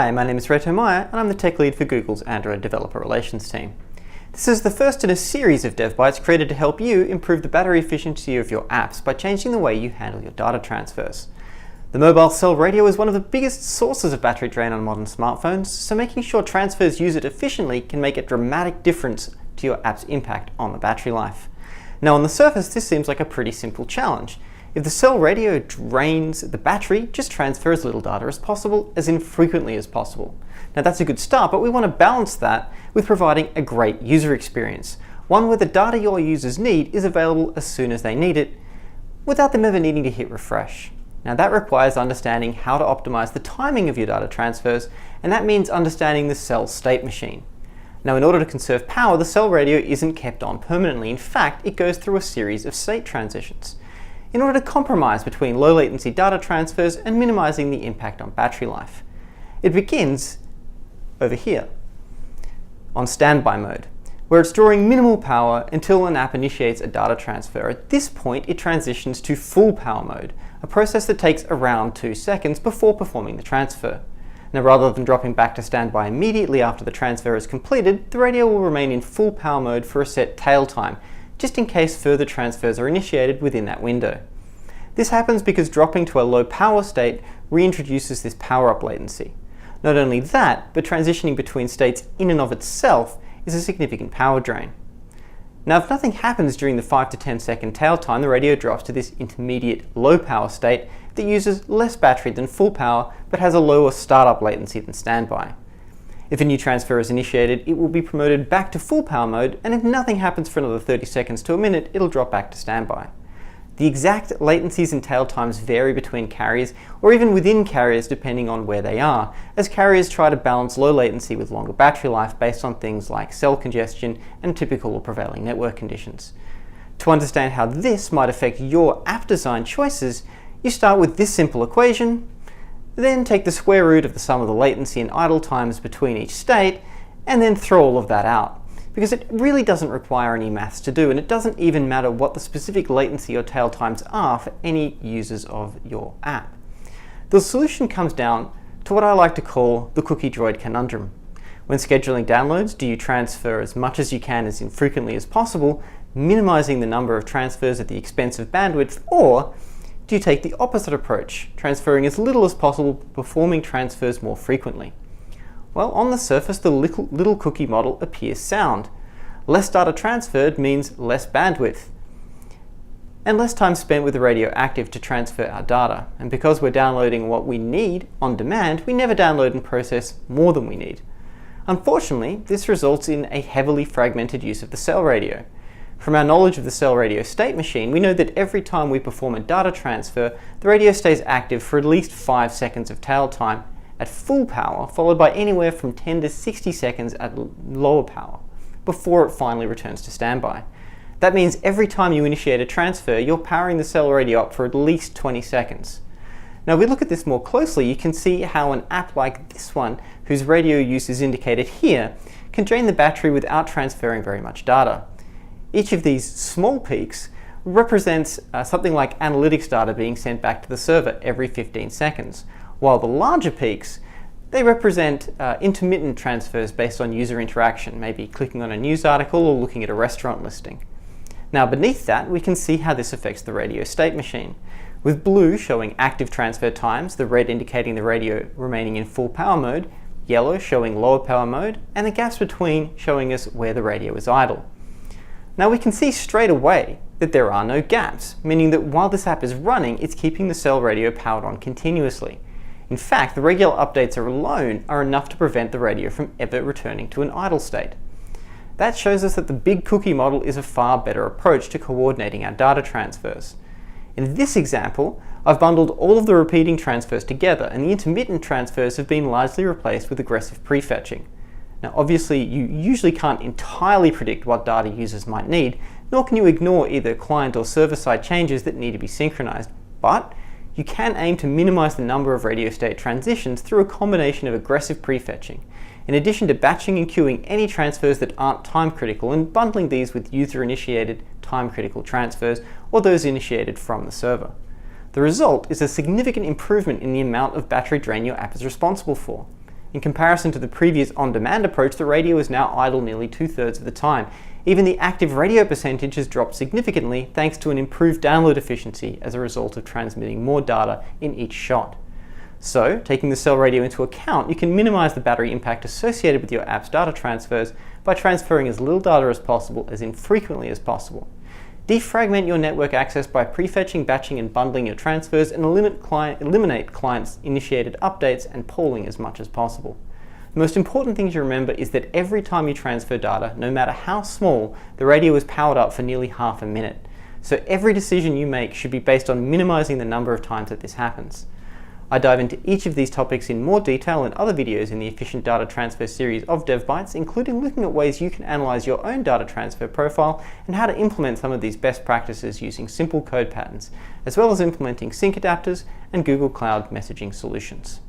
Hi, my name is Reto Meyer and I'm the tech lead for Google's Android Developer Relations team. This is the first in a series of DevBytes created to help you improve the battery efficiency of your apps by changing the way you handle your data transfers. The mobile cell radio is one of the biggest sources of battery drain on modern smartphones, so making sure transfers use it efficiently can make a dramatic difference to your app's impact on the battery life. Now on the surface, this seems like a pretty simple challenge. If the cell radio drains the battery, just transfer as little data as possible, as infrequently as possible. Now that's a good start, but we want to balance that with providing a great user experience, one where the data your users need is available as soon as they need it, without them ever needing to hit refresh. Now that requires understanding how to optimize the timing of your data transfers, and that means understanding the cell state machine. Now in order to conserve power, the cell radio isn't kept on permanently. In fact, it goes through a series of state transitions in order to compromise between low latency data transfers and minimizing the impact on battery life. It begins over here, on standby mode, where it's drawing minimal power until an app initiates a data transfer. At this point, it transitions to full power mode, a process that takes around 2 seconds before performing the transfer. Now rather than dropping back to standby immediately after the transfer is completed, the radio will remain in full power mode for a set tail time, just in case further transfers are initiated within that window. This happens because dropping to a low power state reintroduces this power up latency. Not only that, but transitioning between states in and of itself is a significant power drain. Now if nothing happens during the 5 to 10 second tail time, the radio drops to this intermediate low power state that uses less battery than full power but has a lower startup latency than standby. If a new transfer is initiated, it will be promoted back to full power mode, and if nothing happens for another 30 seconds to a minute, it'll drop back to standby. The exact latencies and tail times vary between carriers, or even within carriers depending on where they are, as carriers try to balance low latency with longer battery life based on things like cell congestion and typical or prevailing network conditions. To understand how this might affect your app design choices, you start with this simple equation, then take the square root of the sum of the latency and idle times between each state, and then throw all of that out. Because it really doesn't require any maths to do, and it doesn't even matter what the specific latency or tail times are for any users of your app. The solution comes down to what I like to call the cookie droid conundrum. When scheduling downloads, do you transfer as much as you can as infrequently as possible, minimizing the number of transfers at the expense of bandwidth, or do you take the opposite approach, transferring as little as possible, performing transfers more frequently? Well, on the surface, the little cookie model appears sound. Less data transferred means less bandwidth, and less time spent with the radio active to transfer our data. And because we're downloading what we need on demand, we never download and process more than we need. Unfortunately, this results in a heavily fragmented use of the cell radio. From our knowledge of the cell radio state machine, we know that every time we perform a data transfer, the radio stays active for at least 5 seconds of tail time at full power, followed by anywhere from 10 to 60 seconds at lower power, before it finally returns to standby. That means every time you initiate a transfer, you're powering the cell radio up for at least 20 seconds. Now if we look at this more closely, you can see how an app like this one, whose radio use is indicated here, can drain the battery without transferring very much data. Each of these small peaks represents something like analytics data being sent back to the server every 15 seconds, while the larger peaks, they represent intermittent transfers based on user interaction, maybe clicking on a news article or looking at a restaurant listing. Now beneath that, we can see how this affects the radio state machine, with blue showing active transfer times, the red indicating the radio remaining in full power mode, yellow showing lower power mode, and the gaps between showing us where the radio is idle. Now we can see straight away that there are no gaps, meaning that while this app is running, it's keeping the cell radio powered on continuously. In fact, the regular updates alone are enough to prevent the radio from ever returning to an idle state. That shows us that the big cookie model is a far better approach to coordinating our data transfers. In this example, I've bundled all of the repeating transfers together, and the intermittent transfers have been largely replaced with aggressive prefetching. Now obviously you usually can't entirely predict what data users might need, nor can you ignore either client or server-side changes that need to be synchronized, but you can aim to minimize the number of radio state transitions through a combination of aggressive prefetching, in addition to batching and queuing any transfers that aren't time-critical and bundling these with user-initiated time-critical transfers or those initiated from the server. The result is a significant improvement in the amount of battery drain your app is responsible for. In comparison to the previous on-demand approach, the radio is now idle nearly 2/3 of the time. Even the active radio percentage has dropped significantly thanks to an improved download efficiency as a result of transmitting more data in each shot. So, taking the cell radio into account, you can minimize the battery impact associated with your app's data transfers by transferring as little data as possible as infrequently as possible. Defragment your network access by prefetching, batching, and bundling your transfers, and eliminate client-initiated updates and polling as much as possible. The most important thing to remember is that every time you transfer data, no matter how small, the radio is powered up for nearly half a minute. So every decision you make should be based on minimizing the number of times that this happens. I dive into each of these topics in more detail in other videos in the Efficient Data Transfer series of DevBytes, including looking at ways you can analyze your own data transfer profile and how to implement some of these best practices using simple code patterns, as well as implementing sync adapters and Google Cloud messaging solutions.